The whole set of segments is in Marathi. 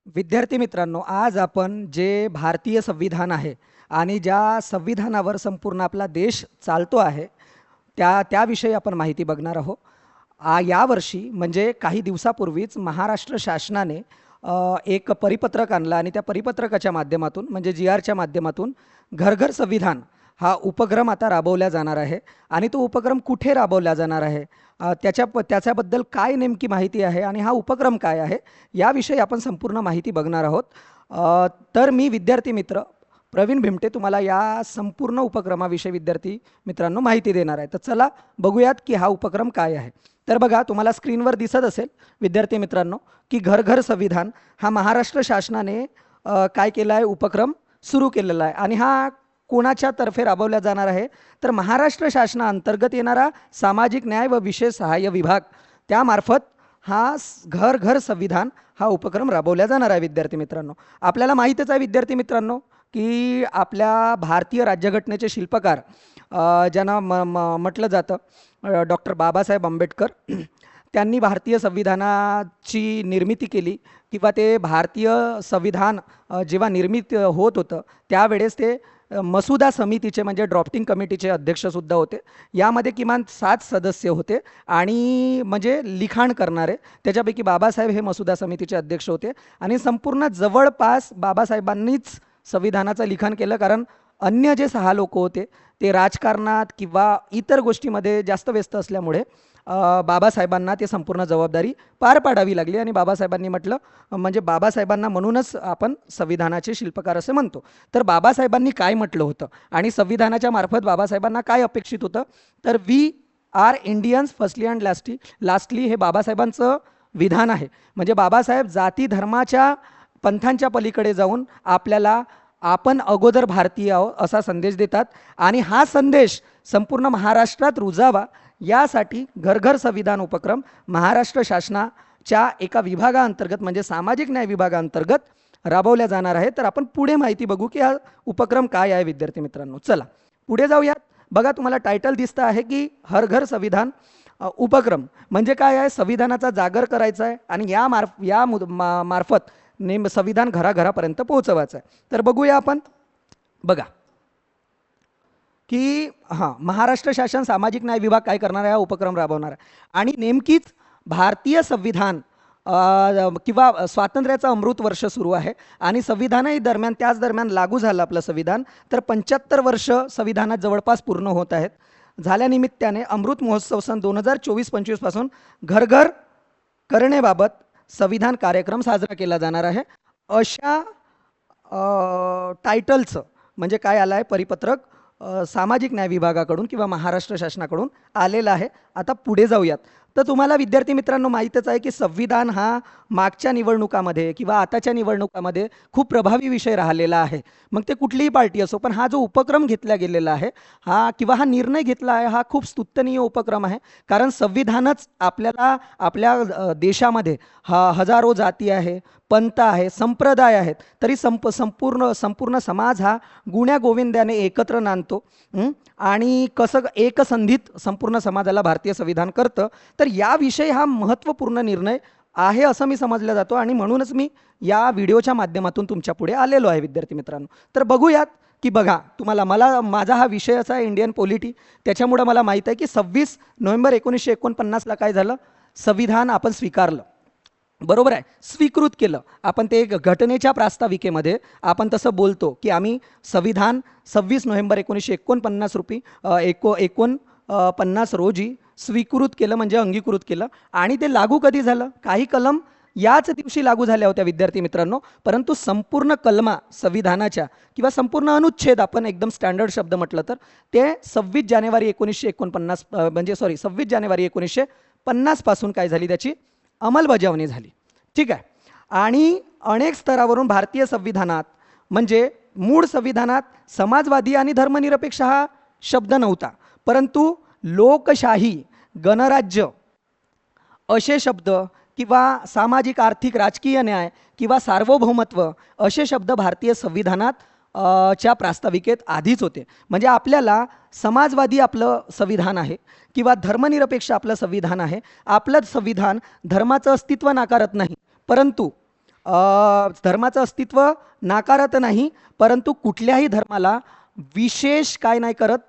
विद्यार्थी मित्रांनो, आज आपण जे भारतीय संविधान आहे आणि ज्या संविधानावर संपूर्ण आपला देश चालतो आहे, त्याविषयी आपण माहिती बघणार आहोत. यावर्षी म्हणजे काही दिवसापूर्वीच महाराष्ट्र शासनाने एक परिपत्रक आणलं आणि त्या परिपत्रकाच्या माध्यमातून म्हणजे जी-आरच्या माध्यमातून घर घर संविधान हा उपक्रम आता राबवला जाणार आहे. आणि तो उपक्रम कुठे राबवला जाणार आहे, त्याच्याबद्दल काय नेमकी माहिती आहे आणि हा उपक्रम काय आहे, याविषयी आपण संपूर्ण माहिती बघणार आहोत. तर मी विद्यार्थी मित्र प्रवीण भिमटे तुम्हाला या संपूर्ण उपक्रमाविषयी विद्यार्थी मित्रांनो माहिती देणार आहे. तर चला बघूयात की हा उपक्रम काय आहे. तर बघा, तुम्हाला स्क्रीनवर दिसत असेल विद्यार्थी मित्रांनो की घर घर संविधान हा महाराष्ट्र शासनाने काय केला आहे, उपक्रम सुरू केलेला आहे. आणि हा कोणाच्या तर्फे राबवला जाणार आहे, तर महाराष्ट्र शासनाअंतर्गत येणारा सामाजिक न्याय व विशेष सहाय्य विभाग त्यामार्फत हा घर घर संविधान हा उपक्रम राबवला जाणार आहे. विद्यार्थी मित्रांनो, आपल्याला माहीतच आहे विद्यार्थी मित्रांनो की आपल्या भारतीय राज्यघटनेचे शिल्पकार ज्यांना म्हटलं जातं डॉक्टर बाबासाहेब आंबेडकर, त्यांनी भारतीय संविधानाची निर्मिती केली किंवा ते भारतीय संविधान जेव्हा निर्मित होत होतं त्यावेळेस ते मसुदा समितीचे म्हणजे ड्राफ्टिंग कमिटीचे अध्यक्षसुद्धा होते. यामध्ये किमान 7 सदस्य होते आणि म्हणजे लिखाण करणारे, त्याच्यापैकी बाबासाहेब हे मसुदा समितीचे अध्यक्ष होते. आणि संपूर्ण जवळपास बाबासाहेबांनीच संविधानाचं लिखाण केलं, कारण अन्य जे 6 लोक होते ते राजकारणात किंवा इतर गोष्टीमध्ये जास्त व्यस्त असल्यामुळे बाबासाहेबांना ते संपूर्ण जबाबदारी पार पाडावी लागली. आणि बाबासाहेबांनी म्हटलं, म्हणजे बाबासाहेबांना म्हणूनच आपण संविधानाचे शिल्पकार असे म्हणतो. तर बाबासाहेबांनी काय म्हटलं होतं आणि संविधानाच्या मार्फत बाबासाहेबांना काय अपेक्षित होतं, तर we are Indians firstly and lastly हे बाबासाहेबांचं विधान आहे. म्हणजे बाबासाहेब जाती धर्माच्या पंथांच्या पलीकडे जाऊन आपल्याला आपण अगोदर भारतीय आहोत असा संदेश देतात. आणि हा संदेश संपूर्ण महाराष्ट्रात रुजावा यासाठी घर घर संविधान उपक्रम महाराष्ट्र शासनाच्या एका विभागाअंतर्गत म्हणजे सामाजिक न्याय विभागाअंतर्गत राबवल्या जाणार आहे. तर आपण पुढे माहिती बघू की हा उपक्रम काय आहे. विद्यार्थी मित्रांनो, चला पुढे जाऊयात. बघा, तुम्हाला टायटल दिसतं आहे की हर घर संविधान उपक्रम म्हणजे काय आहे, संविधानाचा जागर करायचा आहे आणि या मार्फत संविधान घराघरापर्यंत पोहोचवायचं आहे. तर बघूया आपण. बघा की महाराष्ट्र शासन सामाजिक न्याय विभाग काय करणार आहे, हा उपक्रम राबवणार आहे. आणि नेमकीच भारतीय संविधान किंवा स्वातंत्र्याचं अमृत वर्ष सुरू आहे आणि संविधानही त्याच दरम्यान लागू झालं आपलं संविधान. तर 75 वर्ष संविधानात जवळपास पूर्ण होत आहेत. झाल्यानिमित्ताने अमृत महोत्सव सन 2024-25 पासून घर घर करण्याबाबत संविधान कार्यक्रम साजरा केला जाणार आहे. अशा टायटलचं म्हणजे काय आलं आहे, परिपत्रक सामाजिक न्याय विभागाकडून किंवा महाराष्ट्र शासनाकडून आलेला आहे. आता पुढे जाऊयात. तर तुम्हाला विद्यार्थी मित्रांनो माहीतच आहे की संविधान हा मागच्या निवडणुकामध्ये किंवा आताच्या निवडणुकामध्ये खूप प्रभावी विषय राहिलेला आहे. मग ते कुठलीही पार्टी असो, पण हा जो उपक्रम घेतला गेलेला आहे हा निर्णय घेतला आहे हा खूप स्तुत्यनीय उपक्रम आहे. कारण संविधानच आपल्याला आपल्या देशामध्ये हजारो जाती आहे, पंथ आहे, संप्रदाय आहेत, तरी संपूर्ण समाज हा गुण्या गोविंदाने एकत्र नांदतो आणि कसं एकसंधित संपूर्ण समाजाला भारतीय संविधान करतं. तर याविषयी हा महत्त्वपूर्ण निर्णय आहे असं मी समजलं जातो आणि म्हणूनच मी या व्हिडिओच्या माध्यमातून तुमच्या पुढे आलेलो आहे. विद्यार्थी मित्रांनो, तर बघूयात की बघा, माझा हा विषय असा आहे इंडियन पॉलिटी, त्याच्यामुळे मला माहीत आहे की 26 नोव्हेंबर 1949ला काय झालं, संविधान आपण स्वीकारलं. बरोबर आहे, स्वीकृत केलं आपण. ते घटनेच्या प्रास्ताविकेमध्ये आपण तसं बोलतो की आम्ही संविधान 26 नोव्हेंबर 1949 रोजी स्वीकृत केलं म्हणजे अंगीकृत केलं. आणि ते लागू कधी झालं, काही कलम याच दिवशी लागू झाल्या होत्या विद्यार्थी मित्रांनो, परंतु संपूर्ण कलमा संविधानाच्या किंवा संपूर्ण अनुच्छेद आपण एकदम स्टँडर्ड शब्द म्हटलं तर ते 26 जानेवारी 1949 म्हणजे 26 जानेवारी 1950 पासून काय झाली, त्याची अंमलबजावणी झाली. ठीक आहे. आणि अनेक स्तरावरून भारतीय संविधानात म्हणजे मूळ संविधानात समाजवादी आणि धर्मनिरपेक्ष हा शब्द नव्हता, परंतु लोकशाही, गणराज्य असे शब्द किंवा सामाजिक आर्थिक राजकीय न्याय किंवा सार्वभौमत्व असे शब्द भारतीय संविधानात च्या प्रास्ताविकेत आधीच होते. म्हणजे आपल्याला समाजवादी आपलं संविधान आहे किंवा धर्मनिरपेक्ष आपलं संविधान आहे. आपलं संविधान धर्माचं अस्तित्व नाकारत नाही, परंतु धर्माचं अस्तित्व नाकारत नाही, परंतु कुठल्याही धर्माला विशेष काय नाही करत,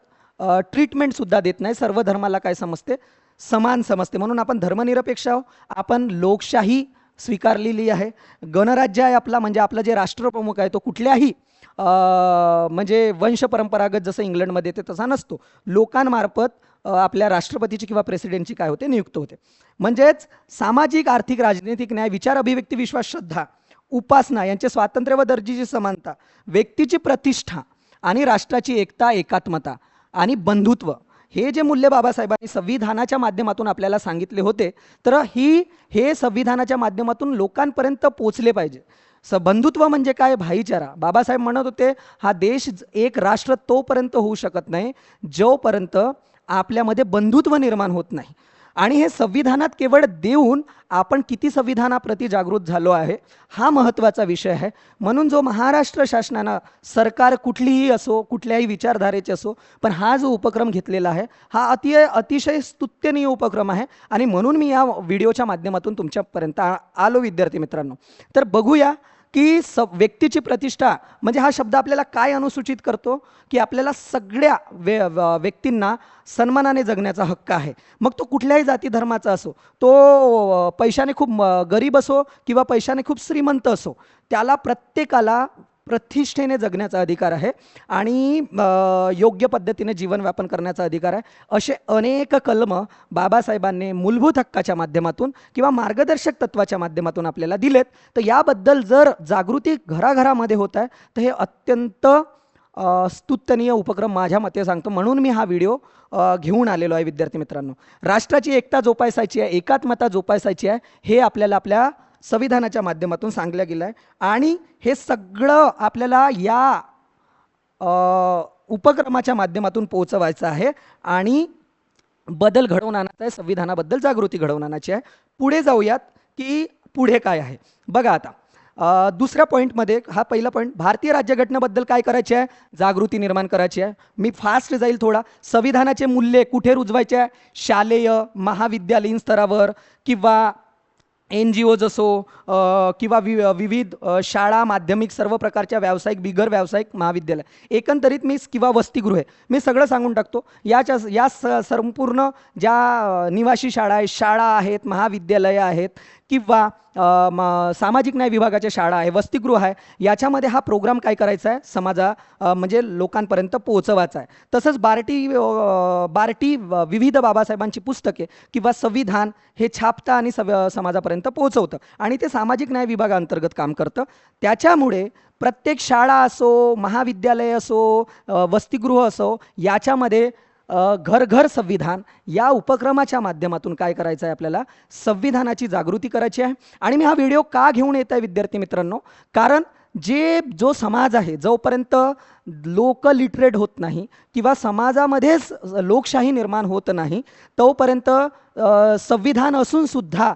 ट्रीटमेंटसुद्धा देत नाही. सर्व धर्माला काय समजते, समान समजते. म्हणून आपण धर्मनिरपेक्ष आहोत. आपण लोकशाही स्वीकारलेली आहे. गणराज्य आहे आपला, म्हणजे आपला जे राष्ट्रप्रमुख आहे तो कुठल्याही म्हणजे वंश परंपरागत जसं इंग्लंडमध्ये ते तसा नसतो. लोकांमार्फत आपल्या राष्ट्रपतीची किंवा प्रेसिडेंटची काय होते, नियुक्त होते. म्हणजेच सामाजिक, आर्थिक, राजनैतिक न्याय, विचार, अभिव्यक्ती, विश्वास, श्रद्धा, उपासना यांचे स्वातंत्र्य व दर्जाची समानता, व्यक्तीची प्रतिष्ठा आणि राष्ट्राची एकता, एकात्मता आणि बंधुत्व, हे जे मूल्य बाबासाहेबांनी संविधानाच्या माध्यमातून आपल्याला सांगितले होते, तर हे संविधानाच्या माध्यमातून लोकांपर्यंत पोचले पाहिजे. बंधुत्व म्हणजे काय, भाईचारा. बाबासाहेब म्हणत होते हा देश एक राष्ट्र तोपर्यंत होऊ शकत नाही जोपर्यंत आपल्यामध्ये बंधुत्व निर्माण होत नाही. आणि हे संविधानात केवळ देऊन आपण किती संविधानाप्रती जागृत झालो आहे हा महत्त्वाचा विषय आहे. म्हणून जो महाराष्ट्र शासनानं, सरकार कुठलीही असो, कुठल्याही विचारधारेचे असो, पण हा जो उपक्रम घेतलेला आहे हा अतिशय स्तुत्यनीय उपक्रम आहे. आणि म्हणून मी या व्हिडिओच्या माध्यमातून तुमच्यापर्यंत आलो विद्यार्थी मित्रांनो. तर बघूया की व्यक्तीची प्रतिष्ठा म्हणजे हा शब्द आपल्याला काय अनुसूचित करतो, की आपल्याला सगळ्या व्यक्तींना सन्मानाने जगण्याचा हक्क आहे. मग तो कुठल्याही जाती धर्माचा असो, तो पैशाने खूप गरीब असो किंवा पैशाने खूप श्रीमंत असो, त्याला प्रत्येकाला प्रतिष्ठेने जगण्याचा अधिकार आहे आणि योग्य पद्धतीने जीवनव्यापन करण्याचा अधिकार आहे. असे अनेक कलम बाबासाहेबांनी मूलभूत हक्काच्या माध्यमातून किंवा मार्गदर्शक तत्वाच्या माध्यमातून आपल्याला दिलेत. तर याबद्दल जर जागृती घराघरामध्ये होत आहे तर हे अत्यंत स्तुत्यनीय उपक्रम माझ्या मते सांगतो. म्हणून मी हा व्हिडिओ घेऊन आलेलो आहे विद्यार्थी मित्रांनो. राष्ट्राची एकता जोपासायची आहे, एकात्मता जोपासायची आहे, हे आपल्याला आपल्या संविधानाच्या माध्यमातून सांगलं गेलं आहे. आणि हे सगळं आपल्याला या उपक्रमाच्या माध्यमातून पोहोचवायचं आहे आणि बदल घडवून आणायचा आहे, संविधानाबद्दल जागृती घडवून आणायची आहे. पुढे जाऊयात की पुढे काय आहे. बघा आता दुसऱ्या पॉईंटमध्ये, हा पहिला पॉईंट, भारतीय राज्यघटनेबद्दल काय करायचे आहे, जागृती निर्माण करायची आहे. मी फास्ट जाईल थोडा. संविधानाचे मूल्य कुठे रुजवायचे आहे, शालेय, महाविद्यालयीन स्तरावर किंवा NGOज असो किंवा विविध शाळा, माध्यमिक, सर्व प्रकारच्या व्यावसायिक, बिगर व्यावसायिक महाविद्यालय, एकंदरीत मी किंवा वसतिगृहे, मी सगळं सांगून टाकतो. या संपूर्ण ज्या निवासी शाळा आहेत, महाविद्यालय आहेत किंवा सामाजिक न्याय विभागाच्या शाळा आहे, वसतिगृह आहे, याच्यामध्ये हा प्रोग्राम काय करायचा आहे, म्हणजे लोकांपर्यंत पोहोचवायचा आहे. तसंच बार्टी विविध बाबासाहेबांची पुस्तके किंवा संविधान हे छापतं आणि समाजापर्यंत पोहोचवतं आणि ते सामाजिक न्याय विभागाअंतर्गत काम करतं. त्याच्यामुळे प्रत्येक शाळा असो, महाविद्यालय असो, वसतिगृह असो, याच्यामध्ये घर घर संविधान या उपक्रमाच्या माध्यमातून काय करायचं आहे, आपल्याला संविधानाची जागृती करायची आहे. आणि मी हा व्हिडिओ का घेऊन येत आहे विद्यार्थी मित्रांनो, कारण जो समाज आहे, जोपर्यंत लोक लिटरेट होत नाही किंवा समाजामध्येच लोकशाही निर्माण होत नाही, तोपर्यंत संविधान असून सुद्धा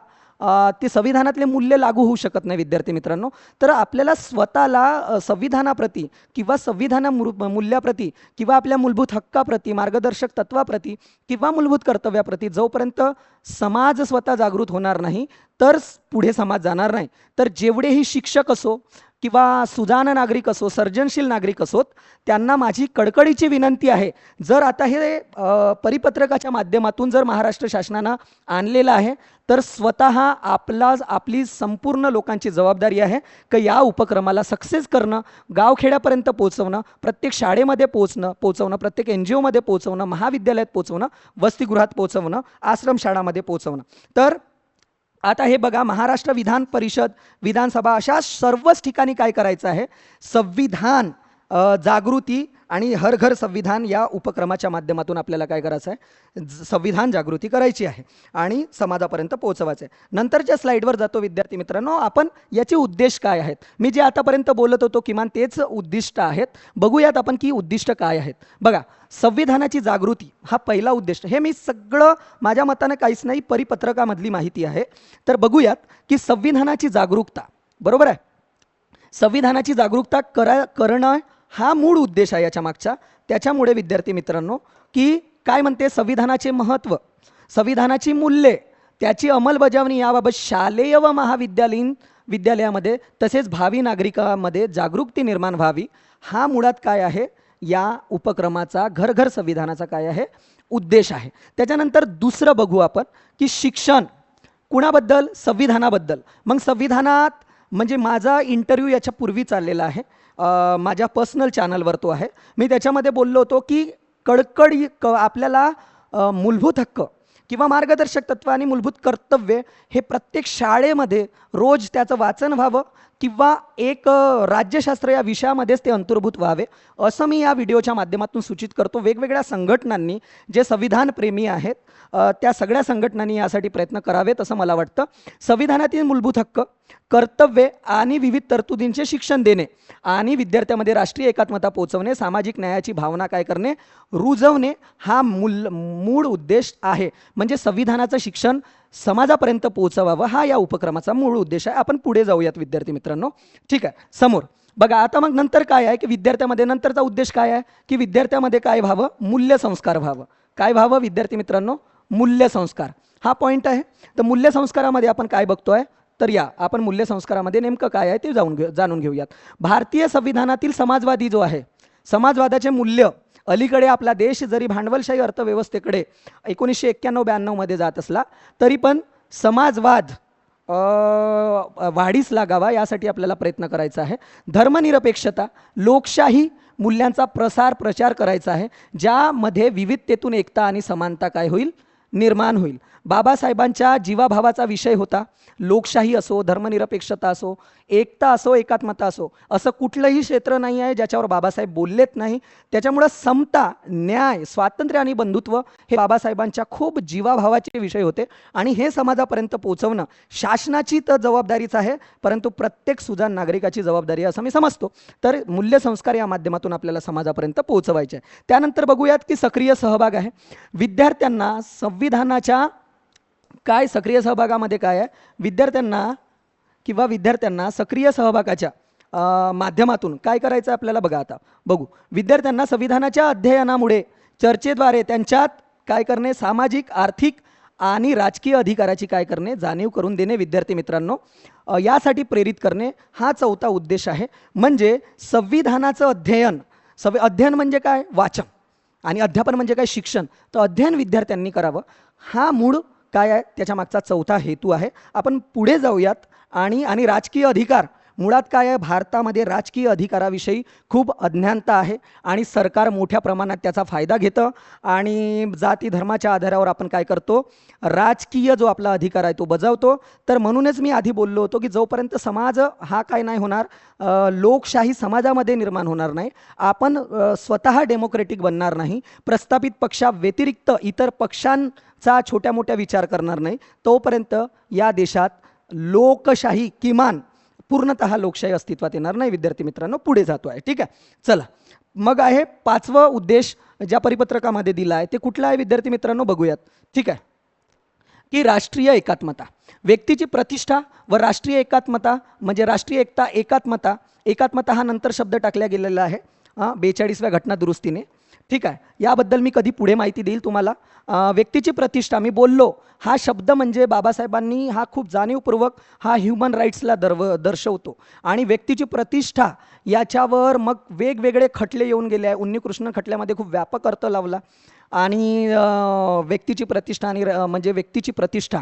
ते संविधानातले मूल्य लागू होऊ शकत नाही विद्यार्थी मित्रांनो. तर आपल्याला स्वतःला संविधानाप्रती किंवा मूल्याप्रती किंवा आपल्या मूलभूत हक्काप्रती, मार्गदर्शक तत्वाप्रती किंवा मूलभूत कर्तव्याप्रती जोपर्यंत समाज स्वतः जागृत होणार नाही तर पुढे समाज जाणार नाही. तर जेवढेही शिक्षक असो किंवा सुजाण नागरिक असो, सर्जनशील नागरिक असोत, त्यांना माझी कडकडीची विनंती आहे, जर आता हे परिपत्रकाच्या माध्यमातून जर महाराष्ट्र शासनानं आणलेलं आहे तर स्वतः आपली संपूर्ण लोकांची जबाबदारी आहे की या उपक्रमाला सक्सेस करणं, गावखेड्यापर्यंत पोहोचवणं, प्रत्येक शाळेमध्ये पोहोचवणं, प्रत्येक NGOमध्ये पोहोचवणं, महाविद्यालयात पोहोचवणं, वसतिगृहात पोहोचवणं, आश्रमशाळामध्ये पोहोचवणं. तर आता हे बघा, महाराष्ट्र विधान परिषद, विधानसभा अशा सर्वच ठिकाणी काय करायचं आहे, संविधान जागृती आणि हर घर संविधान या उपक्रमाच्या माध्यमातून आपल्याला काय करायचं आहे, संविधान जागृती करायची आहे आणि समाजापर्यंत पोहोचवायचं आहे. नंतरच्या स्लाईडवर जातो विद्यार्थी मित्रांनो. आपण याचे उद्देश काय आहेत, मी जे आतापर्यंत बोलत होतो किमान तेच उद्दिष्ट आहेत. बघूयात आपण की उद्दिष्ट काय आहेत. बघा, संविधानाची जागृती हा पहिला उद्दिष्ट. हे मी सगळं माझ्या मतानं काहीच नाही, परिपत्रकामधली माहिती आहे. तर बघूयात की संविधानाची जागरूकता, बरोबर आहे, संविधानाची जागरूकता करणं हा मूळ उद्देश आहे याच्या मागचा. त्याच्यामुळे विद्यार्थी मित्रांनो की काय म्हणते, संविधानाचे महत्त्व, संविधानाची मूल्ये, त्याची अंमलबजावणी याबाबत शालेय व महाविद्यालयीन विद्यालयामध्ये, तसेच भावी नागरिकांमध्ये जागरूकता निर्माण व्हावी, हा मुळात काय आहे या उपक्रमाचा, घर घर संविधानाचा काय आहे उद्देश आहे. त्याच्यानंतर दुसरं बघू आपण की शिक्षण कुणाबद्दल, संविधानाबद्दल. मग संविधानात म्हणजे माझा इंटरव्ह्यू याच्या पूर्वी चाललेला आहे, माझ्या पर्सनल चॅनलवर तो आहे. मी त्याच्यामध्ये बोललो होतो की आपल्याला मूलभूत हक्क किंवा मार्गदर्शक तत्व आणि मूलभूत कर्तव्य हे प्रत्येक शाळेमध्ये रोज त्याचं वाचन व्हावं किंवा एक राज्यशास्त्र या विषयामध्येच ते अंतर्भूत व्हावे, असं मी या व्हिडिओच्या माध्यमातून सूचित करतो. वेगवेगळ्या संघटनांनी जे संविधानप्रेमी आहेत त्या सगळ्या संघटनांनी यासाठी प्रयत्न करावेत असं मला वाटतं. संविधानातील मूलभूत हक्क, कर्तव्ये आणि विविध तरतुदींचे शिक्षण देणे आणि विद्यार्थ्यांमध्ये राष्ट्रीय एकात्मता पोहोचवणे, सामाजिक न्यायाची भावना काय करणे, रुजवणे हा मूळ उद्देश आहे. म्हणजे संविधानाचं शिक्षण समाजापर्यंत पोहोचवावं हा या उपक्रमाचा मूळ उद्देश आहे. आपण पुढे जाऊयात विद्यार्थी मित्रांनो. ठीक आहे, समोर बघा. आता मग नंतर काय आहे की विद्यार्थ्यामध्ये नंतरचा उद्देश काय आहे की विद्यार्थ्यामध्ये काय व्हावं, मूल्यसंस्कार व्हावं. काय व्हावं विद्यार्थी मित्रांनो, मूल्यसंस्कार हा पॉईंट आहे. तर मूल्यसंस्कारामध्ये आपण काय बघतोय, तर या आपण मूल्यसंस्कारामध्ये नेमकं काय आहे ते जाणून घेऊयात. भारतीय संविधानातील समाजवादी जो आहे, समाजवादाचे मूल्य अलीकडे आपला देश जरी भांडवलशाही अर्थव्यवस्थेकडे 1991-92 मध्ये जात असला तरी पण समाजवाद वाढीस लागावा यासाठी आपल्याला प्रयत्न करायचा आहे. धर्मनिरपेक्षता, लोकशाही मूल्यांचा प्रचार करायचा आहे, ज्यामध्ये विविधतेतून एकता आणि समानता काय होईल, निर्माण होईल. बाबासाहेबांच्या जीवाभावाचा विषय होता. लोकशाही असो, धर्मनिरपेक्षता असो, एकता असो, एकात्मता असो, असं कुठलंही क्षेत्र नाही आहे ज्याच्यावर बाबासाहेब बोललेत नाही. त्याच्यामुळं समता, न्याय, स्वातंत्र्य आणि बंधुत्व हे बाबासाहेबांच्या खूप जीवाभावाचे विषय होते आणि हे समाजापर्यंत पोहोचवणं शासनाची तर जबाबदारीच आहे, परंतु प्रत्येक सुजाण नागरिकाची जबाबदारी आहे असं मी समजतो. तर मूल्यसंस्कार या माध्यमातून आपल्याला समाजापर्यंत पोहोचवायचे आहे. त्यानंतर बघूयात की सक्रिय सहभाग आहे. विद्यार्थ्यांना संविधानाच्या काय सक्रिय सहभागामध्ये काय आहे, विद्यार्थ्यांना सक्रिय सहभागाच्या माध्यमातून काय करायचं आपल्याला बघा. आता बघू, विद्यार्थ्यांना संविधानाच्या अध्ययनामुळे चर्चेद्वारे त्यांच्यात काय करणे, सामाजिक, आर्थिक आणि राजकीय अधिकाराची काय करणे, जाणीव करून देणे विद्यार्थी मित्रांनो, यासाठी प्रेरित करणे हा चौथा उद्देश आहे. म्हणजे संविधानाचं अध्ययन म्हणजे काय, वाचन, आणि अध्यापन म्हणजे काय, शिक्षण. तर अध्ययन विद्यार्थ्यांनी करावं हा मूळ काय आहे, त्याच्या मागचा चौथा हेतू आहे. आपण पुढे जाऊयात. आणि राजकीय अधिकार मुळात काय आहे, भारतामध्ये राजकीय अधिकाराविषयी खूप अज्ञानता आहे आणि सरकार मोठ्या प्रमाणात त्याचा फायदा घेतं आणि जाती धर्माच्या आधारावर आपण काय करतो, राजकीय जो आपला अधिकार आहे तो बजावतो. तर म्हणूनच मी आधी बोललो होतो की जोपर्यंत समाज हा काय नाही होणार, लोकशाही समाजामध्ये निर्माण होणार नाही, आपण स्वतः डेमोक्रेटिक बनणार नाही, प्रस्थापित पक्षाव्यतिरिक्त इतर पक्षांचा छोट्या मोठ्या विचार करणार नाही, तोपर्यंत या देशात लोकशाही किमान पूर्णतः लोकशाही अस्तित्वात येणार नाही. विद्यार्थी मित्रांनो पुढे जातो आहे. ठीक आहे, चला मग आहे पाचवा उद्देश ज्या परिपत्रकामध्ये दिला आहे ते कुठला आहे विद्यार्थी मित्रांनो, बघूयात. ठीक आहे, की राष्ट्रीय एकात्मता, व्यक्तीची प्रतिष्ठा व राष्ट्रीय एकात्मता म्हणजे राष्ट्रीय एकता, एकात्मता हा नंतर शब्द टाकला गेलेला आहे 42व्या घटना दुरुस्तीने. ठीक आहे, याबद्दल मी कधी पुढे माहिती देईल तुम्हाला. व्यक्तीची प्रतिष्ठा मी बोललो, हा शब्द म्हणजे बाबासाहेबांनी हा खूप जाणीवपूर्वक हा ह्युमन राईट्सला दर्शवतो आणि व्यक्तीची प्रतिष्ठा याच्यावर मग वेगवेगळे खटले येऊन गेले आहे. उन्नीकृष्ण खटल्यामध्ये खूप व्यापक अर्थ लावला आणि व्यक्तीची प्रतिष्ठा आणि म्हणजे व्यक्तीची प्रतिष्ठा,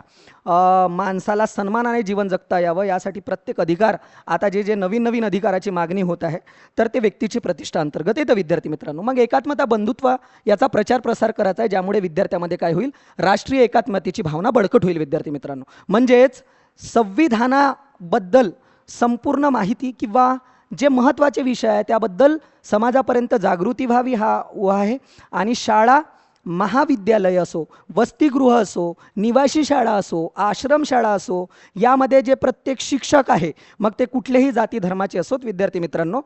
माणसाला सन्मानाने जीवन जगता यावं यासाठी प्रत्येक अधिकार, आता जे नवीन अधिकाराची मागणी होत आहे तर ते व्यक्तीची प्रतिष्ठा अंतर्गत येतं विद्यार्थी मित्रांनो. मग एकात्मता, बंधुत्व याचा प्रसार करायचा आहे, ज्यामुळे विद्यार्थ्यामध्ये काय होईल, राष्ट्रीय एकात्मतेची भावना बळकट होईल विद्यार्थी मित्रांनो. म्हणजेच संविधानाबद्दल संपूर्ण माहिती किंवा जे महत्त्वाचे विषय आहे त्याबद्दल समाजापर्यंत जागृती व्हावी हा आहे. आणि शाळा, महाविद्यालय असो, वसतिगृह असो, निवासी शाळा असो, आश्रमशाळा असो, यामध्ये जे प्रत्येक शिक्षक आहे, मग ते कुठलेही जाती धर्माचे असोत विद्यार्थी मित्रांनो,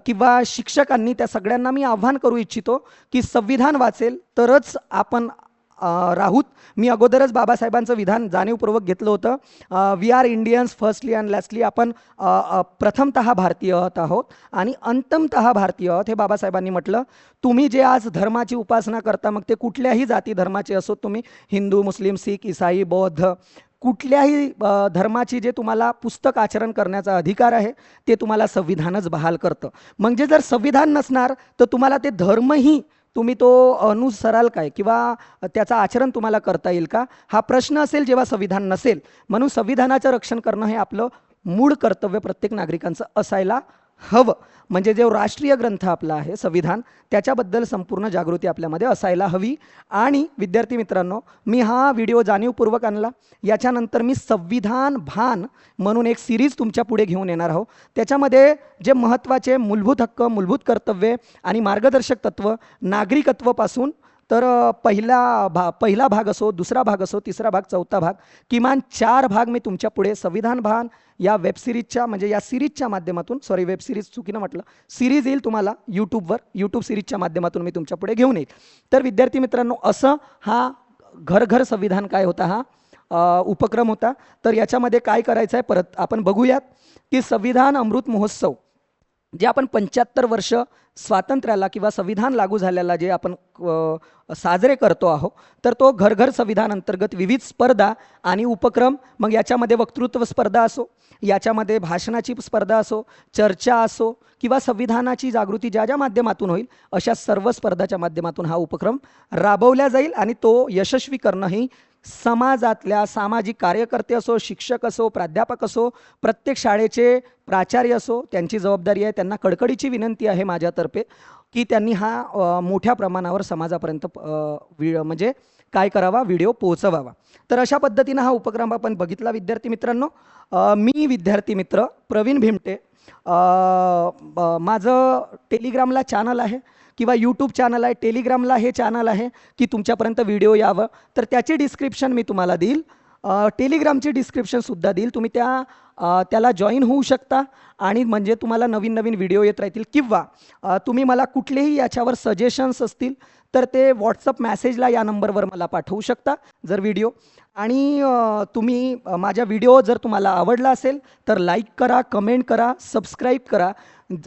किंवा शिक्षकांनी, त्या सगळ्यांना मी आव्हान करू इच्छितो की संविधान वाचेल तरच आपण राहूत. मी अगोदरच बाबासाहेबांचं विधान जाणीवपूर्वक घेतलं होतं, we are Indians firstly and lastly. आपण प्रथमतः भारतीय आहोत आणि अंतमतः भारतीय आहोत हे बाबासाहेबांनी म्हटलं. तुम्ही जे आज धर्माची उपासना करता, मग ते कुठल्याही जाती धर्माचे असो, तुम्ही हिंदू, मुस्लिम, सिख, ईसाई, बौद्ध, कुठल्याही धर्माची जे तुम्हाला पुस्तक आचरण करण्याचा अधिकार आहे ते तुम्हाला संविधानच बहाल करतं. म्हणजे जर संविधान नसणार तर तुम्हाला ते धर्मही तुम्ही तो अनुसराल काय किंवा त्याचं आचरण तुम्हाला करता येईल का, हा प्रश्न असेल जेव्हा संविधान नसेल. म्हणून संविधानाचं रक्षण करणं हे आपलं मूळ कर्तव्य प्रत्येक नागरिकांचं असायला हवं. म्हणजे जो राष्ट्रीय ग्रंथ आपला आहे संविधान, त्याच्याबद्दल संपूर्ण जागृती आपल्यामध्ये असायला हवी. आणि विद्यार्थी मित्रांनो, मी हा व्हिडिओ जाणीवपूर्वक आणला. याच्यानंतर मी संविधान भान म्हणून एक सिरीज तुमच्या पुढे घेऊन येणार आहोत. त्याच्यामध्ये जे महत्त्वाचे मूलभूत हक्क, मूलभूत कर्तव्ये आणि मार्गदर्शक तत्व नागरिकत्वापासून तर पहिला भाग असो, दुसरा भाग असो, तिसरा भाग, चौथा भाग, किमान 4 भाग मी तुमच्या पुढे संविधान भान या वेबसिरीजच्या म्हणजे या सिरीजच्या माध्यमातून, सॉरी वेबसिरीज चुकीनं म्हटलं, सिरीज येईल तुम्हाला यूट्यूबवर, यूट्यूब सिरीजच्या माध्यमातून मी तुमच्या पुढे घेऊन येईल. तर विद्यार्थी मित्रांनो, असं हा घर घर संविधान काय होता, हा उपक्रम होता. तर याच्यामध्ये काय करायचं आहे परत आपण बघूयात की संविधान अमृत महोत्सव जे आपण 75 वर्ष स्वातंत्र्याला किंवा संविधान लागू झाल्याला जे आपण साजरे करतो आहोत, तर तो घर घर संविधान अंतर्गत विविध स्पर्धा आणि उपक्रम, मग याच्यामध्ये वक्तृत्व स्पर्धा असो, याच्यामध्ये भाषणाची स्पर्धा असो, चर्चा असो किंवा संविधानाची जागृती ज्या ज्या माध्यमातून होईल अशा सर्व स्पर्धाच्या माध्यमातून हा उपक्रम राबवला जाईल. आणि तो यशस्वी करणं ही समाजातल्या सामाजिक कार्यकर्ते असो, शिक्षक असो, प्राध्यापक असो, प्रत्येक शाळेचे प्राचार्य असो, त्यांची जबाबदारी आहे. त्यांना कडकडीची विनंती आहे माझ्यातर्फे की त्यांनी हा मोठ्या प्रमाणावर समाजापर्यंत म्हणजे काय करावा, व्हिडिओ पोहोचवावा. तर अशा पद्धतीनं हा उपक्रम आपण बघितला. विद्यार्थी मित्रांनो, मी विद्यार्थी मित्र प्रवीण भिमटे, माझं टेलिग्रामला चॅनल आहे किंवा यूट्यूब चॅनल आहे, टेलिग्रामला हे चॅनल आहे की तुमच्यापर्यंत व्हिडिओ यावं, तर त्याची डिस्क्रिप्शन मी तुम्हाला देईल. टेलिग्रामची डिस्क्रिप्शनसुद्धा देईल. तुम्ही त्याला जॉईन होऊ शकता आणि म्हणजे तुम्हाला नवीन नवीन व्हिडिओ येत राहतील. किंवा तुम्ही मला कुठलेही याच्यावर सजेशन्स असतील तर ते व्हॉट्सअप मॅसेजला या नंबरवर मला पाठवू शकता जर व्हिडिओ. आणि तुम्ही माझा व्हिडिओ जर तुम्हाला आवडला असेल तर लाईक करा, कमेंट करा, सबस्क्राईब करा.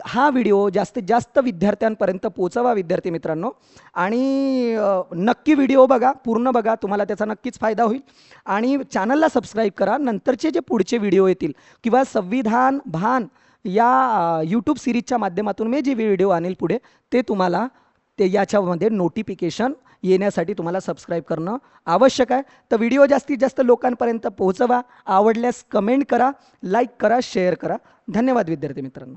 हा व्हिडिओ जास्तीत जास्त विद्यार्थ्यांपर्यंत पोहोचवा विद्यार्थी मित्रांनो. आणि नक्की व्हिडिओ बघा, पूर्ण बघा, तुम्हाला त्याचा नक्कीच फायदा होईल. आणि चॅनलला सबस्क्राईब करा. नंतरचे जे पुढचे व्हिडिओ येतील किंवा संविधान भान या यूट्यूब सिरीजच्या माध्यमातून मी जे व्हिडिओ आणेल पुढे ते तुम्हाला याच्यामध्ये नोटिफिकेशन येण्यासाठी तुम्हाला सबस्क्राईब करणं आवश्यक आहे. तर व्हिडिओ जास्तीत जास्त लोकांपर्यंत पोहोचवा. आवडल्यास कमेंट करा, लाईक करा, शेअर करा. धन्यवाद विद्यार्थी मित्रांनो.